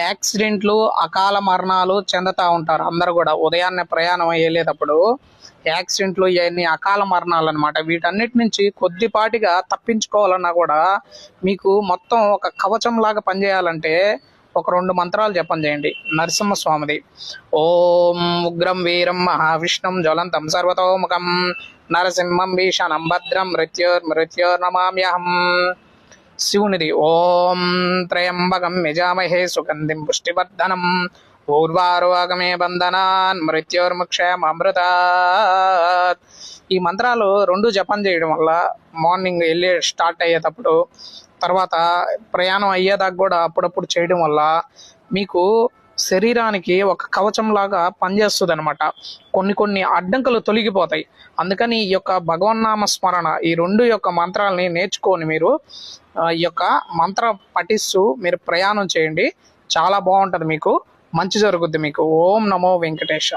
యాక్సిడెంట్లు, అకాల మరణాలు చెందుతూ ఉంటారు అందరూ కూడా. ఉదయాన్నే ప్రయాణం అయ్యేటప్పుడు యాక్సిడెంట్లు ఇవన్నీ అకాల మరణాలు అనమాట. వీటన్నిటి నుంచి కొద్దిపాటిగా తప్పించుకోవాలన్నా కూడా మీకు మొత్తం ఒక కవచం లాగా పనిచేయాలంటే ఒక 2 మంత్రాలు జపం చేయండి నరసింహస్వామిది. ఓం ఉగ్రం వీరం మహావిష్ణుం జ్వలంతం సర్వతోముఖం నరసింహం భీషణం భద్రం మృత్యోర్నమామ్యహం. శివునిది ఓం త్రయంబకం యజామహే సుగంధిం పుష్టివర్ధనం ఊర్వారువాగమే బంధనాన్ మృత్యోర్ముక్షయమృతాత్. ఈ మంత్రాలు 2 జపం చేయడం వల్ల మార్నింగ్ వెళ్ళి స్టార్ట్ అయ్యేటప్పుడు, తర్వాత ప్రయాణం అయ్యేదాకా కూడా అప్పుడప్పుడు చేయడం వల్ల మీకు శరీరానికి ఒక కవచం లాగా పనిచేస్తుంది అనమాట. కొన్ని అడ్డంకులు తొలగిపోతాయి. అందుకని ఈ యొక్క భగవన్నామ స్మరణ, ఈ 2 యొక్క మంత్రాలని నేర్చుకొని మీరు ఈ యొక్క మంత్ర పఠిస్తూ మీరు ప్రయాణం చేయండి. చాలా బాగుంటుంది, మీకు మంచి జరుగుద్ది మీకు. ఓం నమో వెంకటేశ.